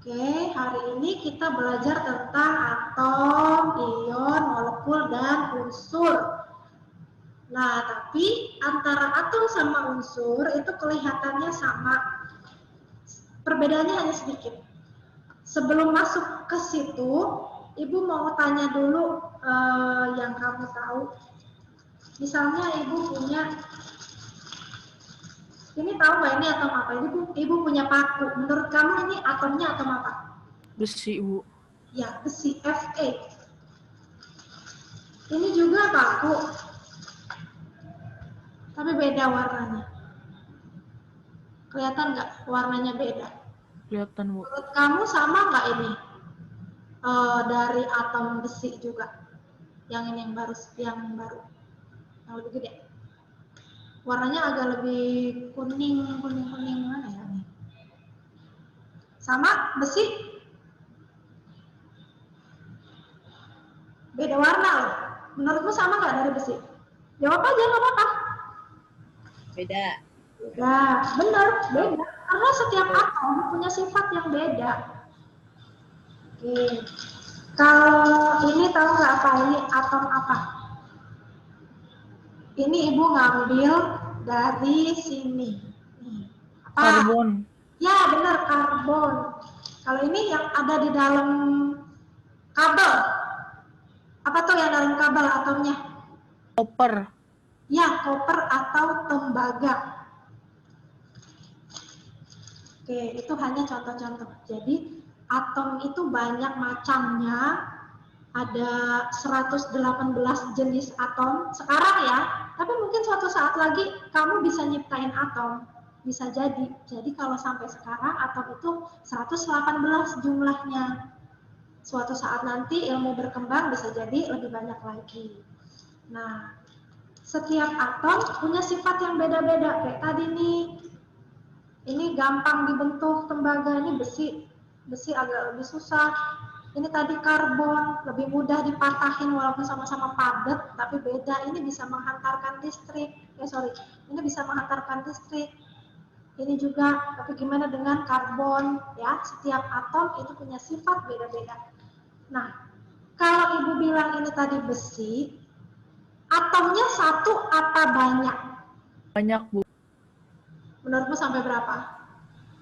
Oke, hari ini kita belajar tentang atom, ion, molekul, dan unsur. Nah, tapi antara atom sama unsur itu kelihatannya sama. Perbedaannya hanya sedikit. Sebelum masuk ke situ, Ibu mau tanya dulu yang kamu tahu. Misalnya Ibu punya, ini tahu nggak ini atom apa? Ibu punya paku. Menurut kamu ini atomnya atom apa? Besi, Bu. Ya, besi, Fe. Ini juga paku, tapi beda warnanya. Kelihatan nggak warnanya beda? Kelihatan, Bu. Menurut kamu sama nggak ini dari atom besi juga? Yang ini yang baru, yang lebih gede. Warnanya agak lebih kuning mana ya? Sama besi? Beda warna loh. Menurutmu sama nggak dari besi? Jawab aja, nggak apa-apa. Beda. Beda, benar, beda. Karena setiap atom punya sifat yang beda. Oke. Kalau ini tahu nggak apa ini atom apa? Ini Ibu ngambil dari sini. Apa? Karbon. Ya, benar, karbon. Kalau ini yang ada di dalam kabel. Apa tuh yang dalam kabel atomnya? Koper. Ya, koper atau tembaga. Oke, itu hanya contoh-contoh. Jadi, atom itu banyak macamnya. Ada 118 jenis atom sekarang ya, tapi mungkin suatu saat lagi kamu bisa nyiptain atom, bisa jadi. Jadi kalau sampai sekarang atom itu 118 jumlahnya. Suatu saat nanti ilmu berkembang bisa jadi lebih banyak lagi. Nah, setiap atom punya sifat yang beda-beda. Kayak tadi nih, ini gampang dibentuk tembaga, ini besi agak lebih susah. Ini tadi karbon, lebih mudah dipatahin walaupun sama-sama padat, tapi beda. Ini bisa menghantarkan listrik. Ini bisa menghantarkan listrik. Ini juga, tapi gimana dengan karbon? Ya, setiap atom itu punya sifat beda-beda. Nah, kalau Ibu bilang ini tadi besi, atomnya satu apa banyak? Banyak, Bu. Menurutmu sampai berapa?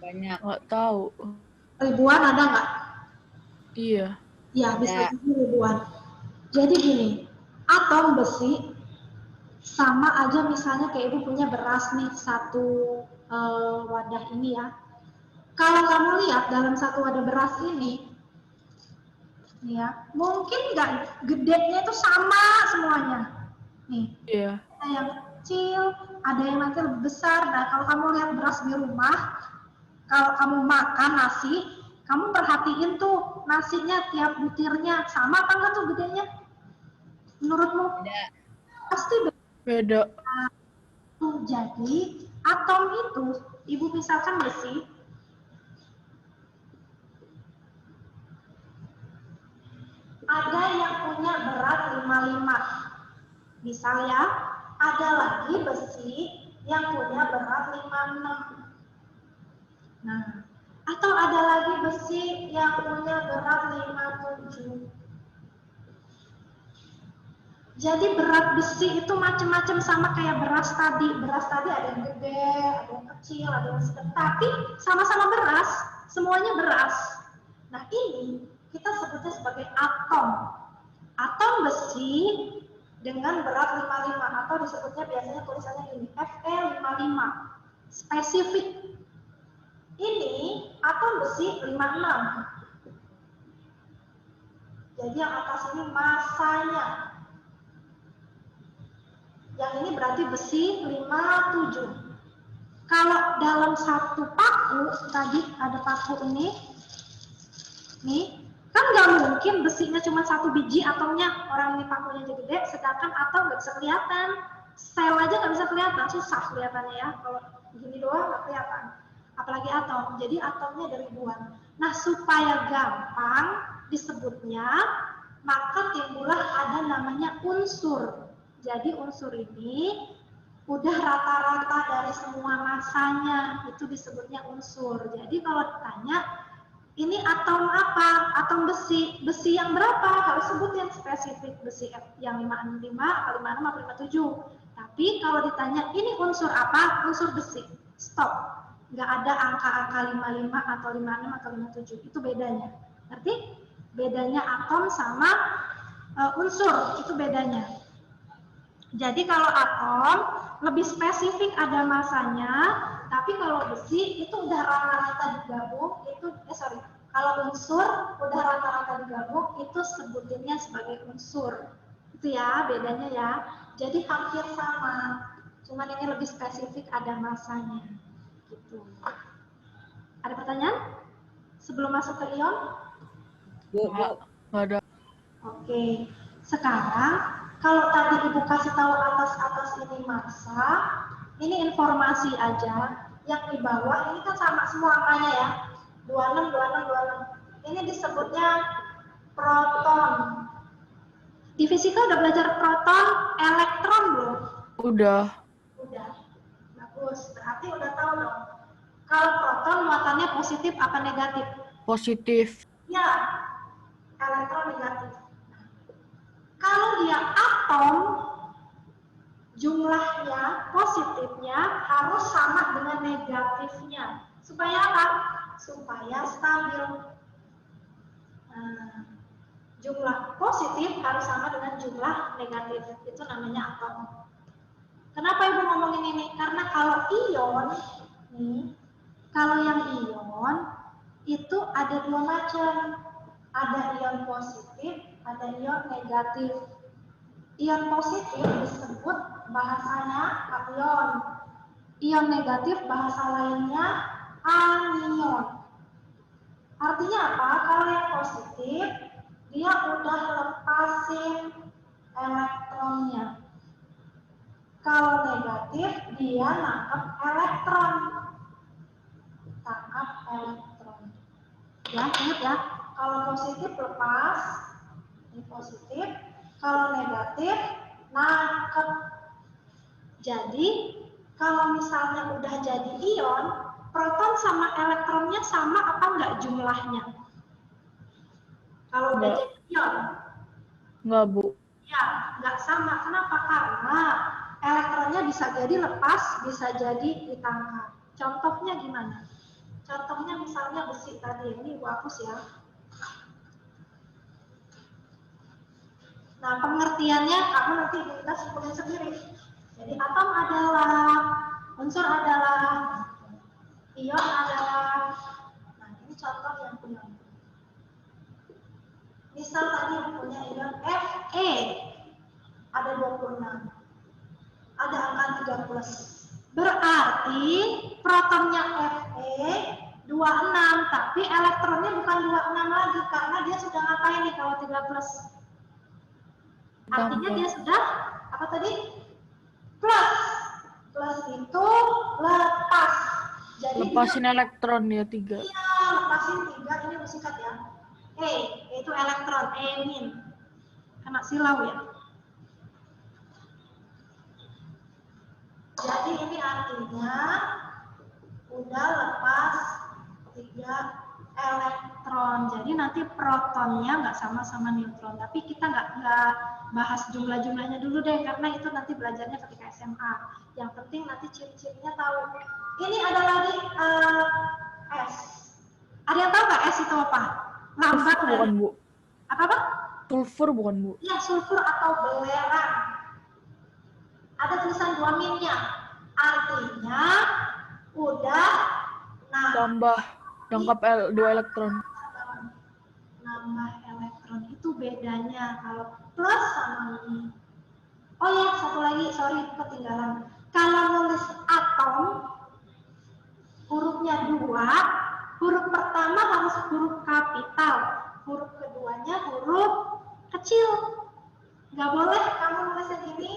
Banyak. Nggak tahu. Ribuan ada nggak? Iya. Ya, bisa jadi ribuan. Jadi gini, atom besi sama aja misalnya kayak Ibu punya beras nih, satu wadah ini ya. Kalau kamu lihat dalam satu wadah beras ini, ya, mungkin nggak gedenya itu sama semuanya. Nih, Iya. ada yang kecil, ada yang nanti lebih besar. Nah, kalau kamu lihat beras di rumah, kalau kamu makan nasi, kamu perhatiin tuh nasinya tiap butirnya sama apa enggak tuh gedenya? Menurutmu? Beda. Pasti Beda. Jadi atom itu, Ibu misalkan besi, ada yang punya berat 55. Misalnya, ada lagi besi yang punya berat 56. Nah, atau ada lagi besi yang punya berat 57. Jadi berat besi itu macam-macam sama kayak beras tadi. Beras tadi ada yang gede, ada yang kecil, ada yang sedang. Tapi sama-sama beras, semuanya beras. Nah ini kita sebutnya sebagai atom. Atom besi dengan berat 55 atau disebutnya biasanya tulisannya ini Fe55. Spesifik. Ini atom besi 56. Jadi yang atas ini masanya. Yang ini berarti besi 57. Kalau dalam satu paku, tadi ada paku ini, nih, kan nggak mungkin besinya cuma satu biji atomnya, orang ini pakunya jadi gede, sedangkan atom nggak bisa kelihatan. Sel aja nggak bisa kelihatan, susah kelihatannya ya. Kalau gini doang nggak kelihatan. Apalagi atom, jadi atomnya ada ribuan. Nah, supaya gampang disebutnya, maka timbullah ada namanya unsur. Jadi unsur ini udah rata-rata dari semua masanya, itu disebutnya unsur. Jadi kalau ditanya, ini apa? Atom besi. Besi yang berapa? Harus sebutin spesifik. Besi yang 565, apa 56, apa 57. Tapi kalau ditanya, ini unsur apa? Unsur besi. Stop. Nggak ada angka-angka 55 atau 56 atau 57. Itu bedanya. Ngerti? Bedanya atom sama unsur. Itu bedanya. Jadi kalau atom lebih spesifik ada masanya, tapi kalau besi itu udah rata-rata digabung, kalau unsur udah rata-rata digabung, itu sebutinnya sebagai unsur. Itu ya bedanya ya. Jadi hampir sama, cuman ini lebih spesifik ada masanya. Gitu. Ada pertanyaan? Sebelum masuk ke ion? Nggak ada. Oke. Sekarang kalau tadi Ibu kasih tahu atas-atas ini massa, ini informasi aja. Yang di bawah ini kan sama semua angkanya ya. 26, 26, 26. Ini disebutnya proton. Di fisika udah belajar proton, elektron belum? Udah. Udah. Bagus. Berarti udah tahu dong. Kalau proton muatannya positif apa negatif? Positif. Ya. Elektron negatif. Kalau dia atom, jumlahnya, positifnya harus sama dengan negatifnya. Supaya apa? Supaya stabil. Nah, jumlah positif harus sama dengan jumlah negatif. Itu namanya atom. Kenapa Ibu ngomongin ini? Karena kalau ion, kalau yang ion, itu ada dua macam. Ada ion positif, ada ion negatif. Ion positif disebut bahasanya kation. Ion negatif bahasa lainnya anion. Artinya apa? Kalau yang positif, dia udah lepasin elektronnya. Kalau negatif, dia nangkep elektron. Tangkap elektron. Ya, ingat ya. Kalau positif lepas, ini positif. Kalau negatif, nangkep. Jadi, kalau misalnya udah jadi ion, proton sama elektronnya sama apa enggak jumlahnya? Kalau udah jadi ion? Enggak, Bu. Ya, enggak sama. Kenapa? Karena elektronnya bisa jadi lepas, bisa jadi ditangkap. Contohnya gimana? Contohnya misalnya besi tadi, ini Ibu hapus ya. Nah, pengertiannya kamu nanti kita simpulin sendiri. Jadi atom adalah, unsur adalah, ion adalah. Nah, ini contoh yang punya. Misal tadi punya ion Fe, ada 26. Ada angka 3+. Berarti protonnya Fe 26, tapi elektronnya bukan 26 lagi karena dia sudah ngapain nih kalau 3+. Artinya dia sudah apa tadi? Plus. Plus itu lepas. Jadi Lepasin dia, elektron ya 3. iya, lepasin 3. Ini bersikat ya. Itu elektron, min. Kena silau ya. Jadi ini artinya udah lepas 3 elektron. Jadi nanti protonnya nggak sama-sama neutron. Tapi kita nggak bahas jumlah-jumlahnya dulu deh, karena itu nanti belajarnya ketika SMA. Yang penting nanti ciri-cirinya tahu. Ini ada lagi S. Ada yang tahu nggak S itu apa? Lambat Sulfur bukan, Bu. Apa? Sulfur bukan, Bu. Iya, sulfur atau belerang. Ada tulisan 2 minnya. Artinya udah Tambah lengkap 2 elektron. Nambah elektron itu bedanya kalau plus sama min. Oh ya, satu lagi, sorry ketinggalan. Kalau nulis atom, hurufnya 2, huruf pertama harus huruf kapital, huruf keduanya huruf kecil. Nggak boleh kamu nulisnya gini,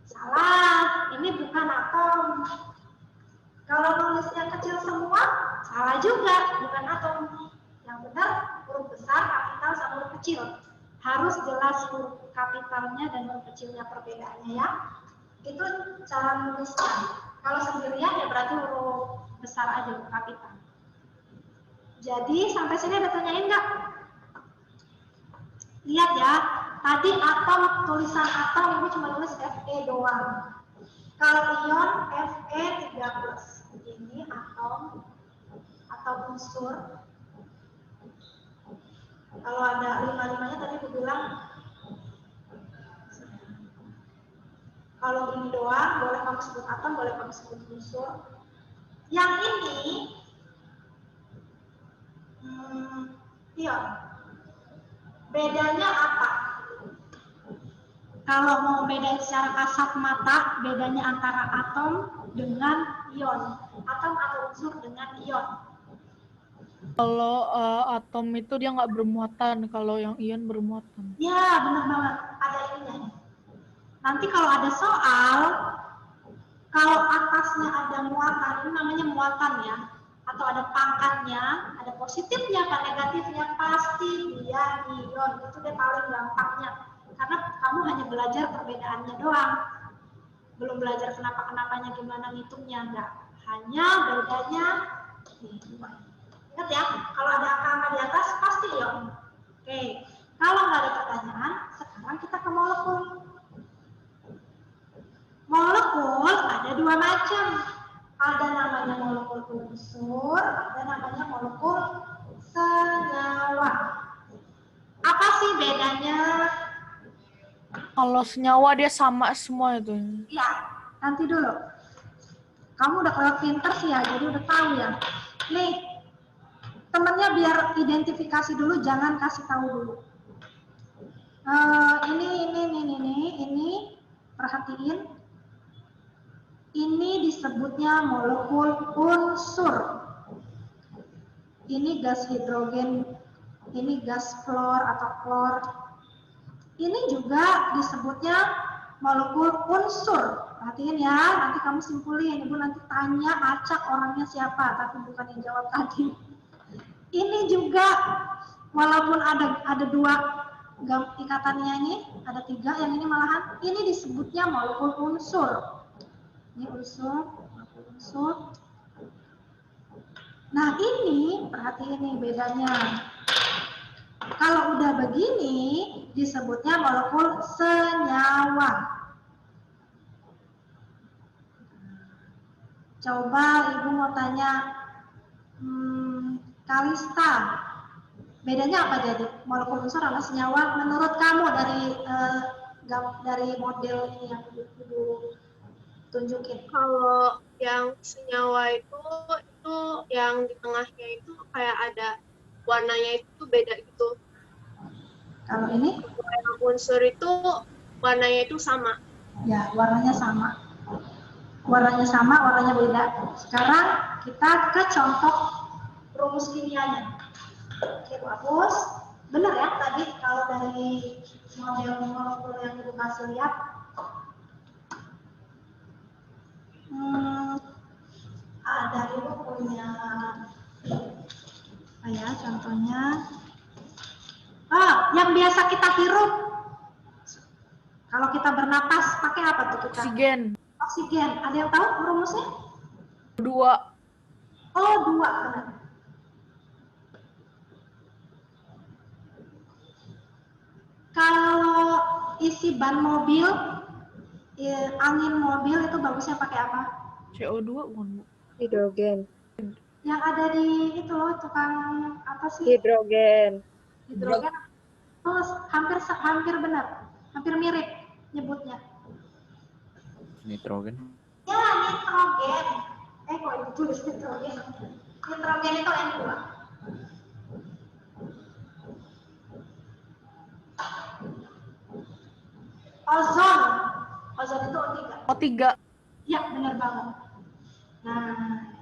salah, ini bukan atom. Kalau nulisnya kecil semua, salah juga, bukan atom. Yang benar huruf besar, kapital, sama huruf kecil. Harus jelas huruf kapitalnya dan huruf kecilnya perbedaannya ya. Itu cara nulisnya. Kalau sendirian ya berarti huruf besar aja, huruf kapital. Jadi sampai sini ada tanyain nggak? Lihat ya, tadi atom, tulisan atom ibu cuma nulis Fe doang. Kalau ion Fe13. Ini atom atau unsur. Kalau ada lima-limanya tadi aku bilang, kalau ini doang boleh kamu sebut atom, boleh kamu sebut unsur. Yang ini ion. Bedanya apa? Kalau mau bedain secara kasat mata, bedanya antara atom dengan ion. Atom atau unsur dengan ion. Kalau atom itu dia nggak bermuatan, kalau yang ion bermuatan. Ya, benar banget. Ada ininya. Nanti kalau ada soal, kalau atasnya ada muatan, ini namanya muatan ya, atau ada pangkatnya, ada positifnya, ada negatifnya, pasti dia ion. Itu dia paling gampangnya. Karena kamu hanya belajar perbedaannya doang. Belum belajar kenapa-kenapanya gimana ngitungnya, enggak. Hanya bedanya dua. Ingat ya, kalau ada angka-angka di atas pasti ion. Oke, kalau nggak ada pertanyaan, sekarang kita ke molekul. Molekul ada dua macam. Ada namanya molekul unsur, ada namanya molekul senyawa. Apa sih bedanya? Kalau senyawa dia sama semua itu. Ya, nanti dulu. Kamu udah kelihatan pinter sih ya, jadi udah tahu ya. Nih, temennya biar identifikasi dulu, jangan kasih tahu dulu. Ini perhatiin. Ini disebutnya molekul unsur. Ini gas hidrogen, ini gas fluor atau klor. Ini juga disebutnya molekul unsur. Perhatiin ya, nanti kamu simpulin. Ibu nanti tanya acak orangnya siapa, tapi bukan yang jawab tadi. Ini juga, walaupun ada dua ikatannya ini, ada tiga, yang ini malahan, ini disebutnya molekul unsur. Ini unsur. Nah ini, perhatiin nih bedanya. Kalau udah begini, disebutnya molekul senyawa. Coba ibu mau tanya, Kalista, bedanya apa jadi molekul unsur sama senyawa? Menurut kamu dari model ini yang ibu tunjukin? Kalau yang senyawa itu yang di tengahnya itu kayak ada warnanya itu beda gitu. Kalau ini? Kalau yang unsur itu warnanya itu sama. Ya, warnanya sama. Warnanya sama, warnanya beda. Sekarang kita ke contoh rumus kimianya. Oke, hapus. Benar ya tadi kalau dari model molekul yang ibu kasih lihat. Ada ibu punya ya contohnya. Yang biasa kita hirup. Kalau kita bernapas pakai apa tuh kita? Oksigen. Oksigen. Ada yang tahu rumusnya? 2. Oh, 2 benar. Kalau isi ban mobil, angin mobil itu bagusnya pakai apa? CO2 bukan, Bu? Hidrogen. Yang ada di itu loh, tukang apa sih? Hidrogen. Hidrogen. Oh, hampir benar. Hampir mirip nyebutnya. Nitrogen. Ya, nitrogen. Kok itu tulis nitrogen? Nitrogen itu N2. Ozon. Ozon itu O3. O3. Ya, benar banget. Nah,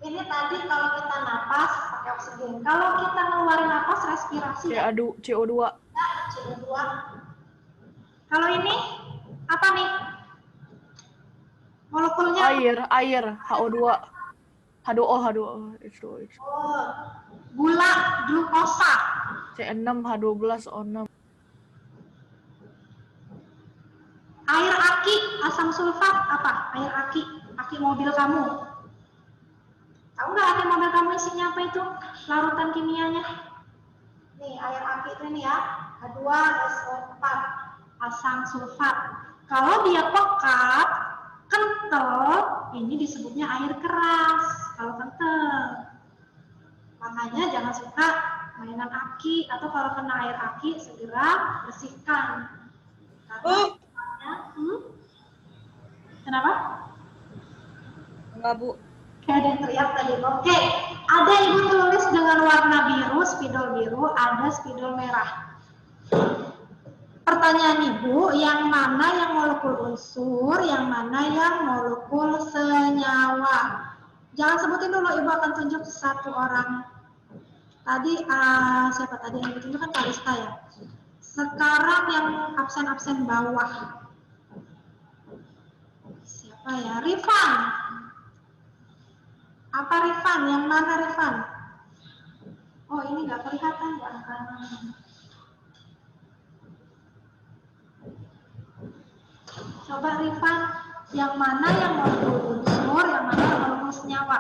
ini tadi kalau kita napas pakai oksigen. Kalau kita ngeluarin napas respirasi ya, CO2. CO2. Kalau ini apa nih? Molekulnya Air, HO2. H2O, H2O. oh, gula, glukosa. C6, H12O6. Air aki, asam sulfat apa? Air aki mobil kamu. Tahu nggak aki mobil kamu isinya apa itu? Larutan kimianya? Nih, air aki itu nih ya, H2SO4, asam sulfat. Kalau dia pekat, kental, ini disebutnya air keras. Kalau kental, makanya jangan suka mainan aki, atau kalau kena air aki segera bersihkan. Karena kenapa? Enggak, Bu. Kayak ada yang teriak tadi. Oke, ada ibu tulis dengan warna biru, spidol biru, ada spidol merah. Pertanyaan ibu, yang mana yang molekul unsur, yang mana yang molekul senyawa? Jangan sebutin dulu, ibu akan tunjuk satu orang. Tadi siapa tadi yang ditunjuk kan Kalista ya. Sekarang yang absen-absen bawah. Siapa ya? Rifan. Apa Rifan? Yang mana Rifan? Oh, ini nggak kelihatan ya angkanya. Coba Rifan, yang mana yang molekul unsur, yang mana yang molekul senyawa?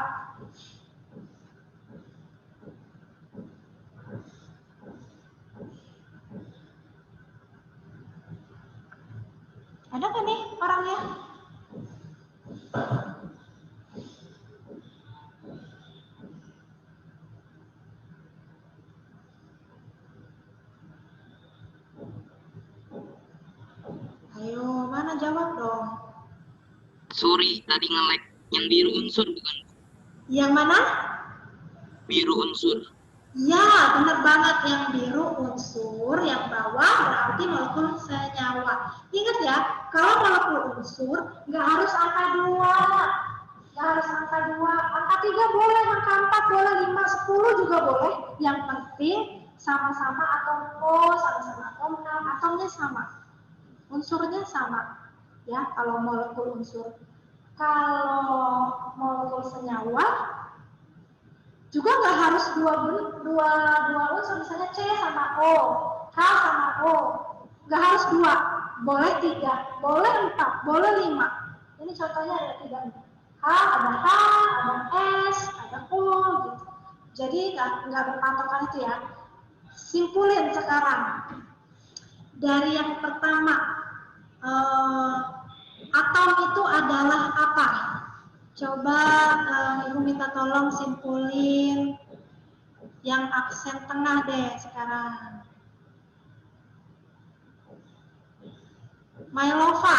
Ada nggak nih orangnya? Ayo, mana jawab dong? Sorry, tadi nge-lag. Yang biru unsur bukan? Yang mana? Biru unsur. Ya, benar banget, yang biru unsur, yang bawah berarti molekul senyawa. Ingat ya, kalau molekul unsur nggak harus angka 2, nggak harus angka 2, angka 3 boleh, angka 4 boleh, 5, 10 juga boleh. Yang penting sama-sama atom O, sama-sama atom N, atomnya sama, unsurnya sama. Ya, kalau molekul unsur. Kalau molekul senyawa juga nggak harus dua unsur, misalnya C sama O, H sama O, nggak harus 2, boleh 3, boleh 4, boleh 5. Ini contohnya ada 3 nih. Ada H, ada S, ada O gitu. Jadi nggak berpatokan itu ya. Simpulin sekarang. Dari yang pertama, atom itu adalah apa? Coba ibu minta tolong simpulin yang absen tengah deh sekarang. Mailova,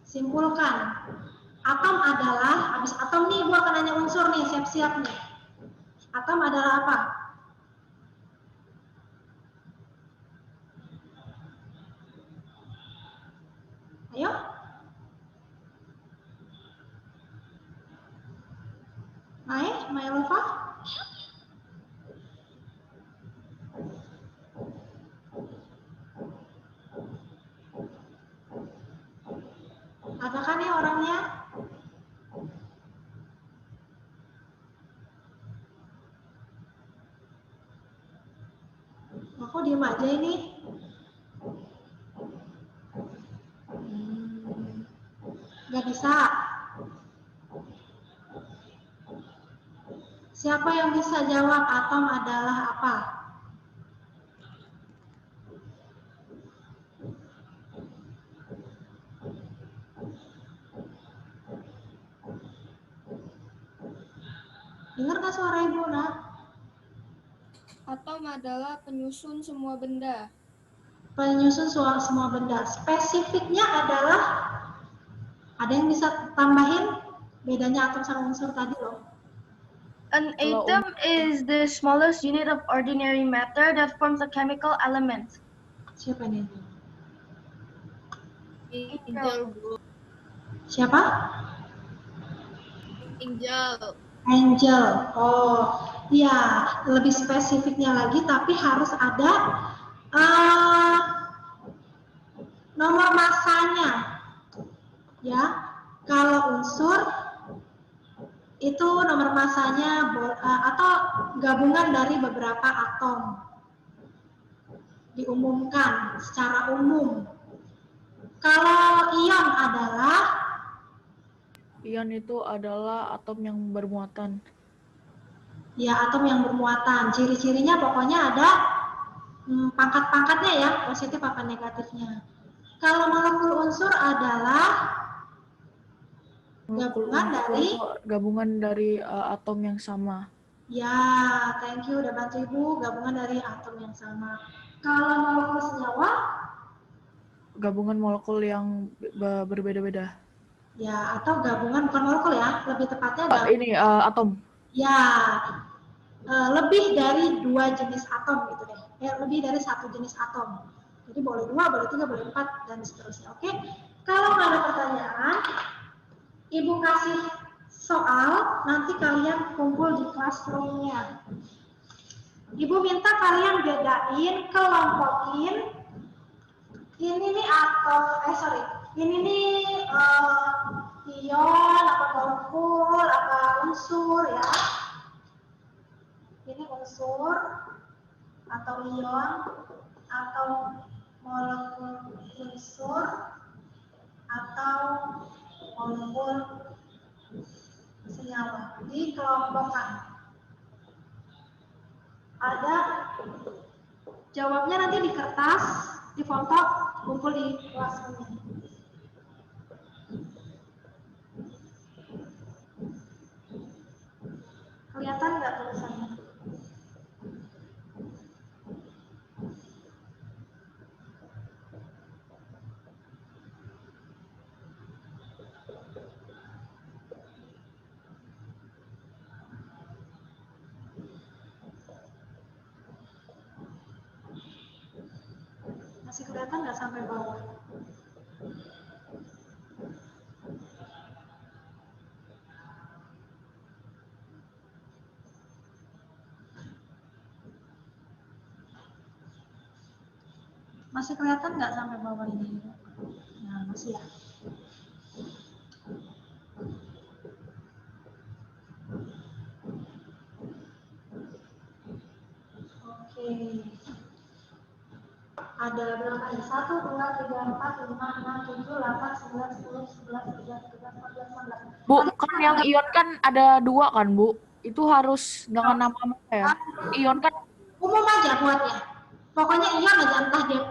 simpulkan. Atom adalah, habis atom nih ibu akan nanya unsur nih, siap-siap nih. Atom adalah apa? Ayo. Mailova? Apakah nih orangnya? Aku diem aja ini. Nggak bisa. Siapa yang bisa jawab atom adalah apa? Dengar nggak suara ibu, nak? Atom adalah penyusun semua benda. Penyusun semua benda. Spesifiknya adalah, ada yang bisa tambahin bedanya atom sama unsur tadi loh? An atom is the smallest unit of ordinary matter that forms a chemical element. Siapa nih? Angel, Bu. Siapa? Angel. Angel. Oh, ya, lebih spesifiknya lagi, tapi harus ada nomor masanya. Ya, kalau unsur itu nomor masanya atau gabungan dari beberapa atom. Diumumkan secara umum. Kalau ion adalah, Ion itu adalah atom yang bermuatan. Ya, atom yang bermuatan. Ciri-cirinya pokoknya ada pangkat-pangkatnya ya, positif apa negatifnya. Kalau molekul unsur adalah gabungan dari atom yang sama. ya, thank you udah bantu Ibu, gabungan dari atom yang sama. Kalau molekul senyawa? Gabungan molekul yang berbeda-beda. Ya, atau gabungan bukan molekul ya, lebih tepatnya atom. Ya, lebih dari 2 jenis atom gitu deh. Lebih dari 1 jenis atom. Jadi boleh 2, boleh 3, boleh 4 dan seterusnya. Oke. Kalau nggak ada pertanyaan, Ibu kasih soal, nanti kalian kumpul di classroom-nya. Ibu minta kalian bedain, kelompokin. Ini nih ini nih ion, apa molekul, apa unsur ya. Ini unsur atau ion atau molekul unsur atau molekul senyawa. Dikelompokkan. Ada jawabnya nanti di kertas, di foto, kumpul di kelasnya. Kelihatan nggak tulisannya? Masih kelihatan nggak sampai bawah? Masih kelihatan nggak sampai bawah ini? Nah, masih ya. Oke. Ada berapa nih? 1, 2, 3, 4, 5, 6, 7, 8, 9, 10, 11, 13, 14, 15, 16. Bu, kan yang ion kan ada 2 kan, Bu? Itu harus dengan nama apa ya? Ion kan umum aja buatnya. Pokoknya ion aja, entah dia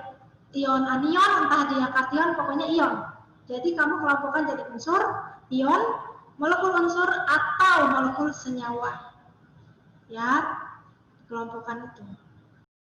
ion anion, entah dia kation, pokoknya ion. Jadi kamu kelompokkan jadi unsur, ion, molekul unsur atau molekul senyawa. Ya, kelompokkan itu.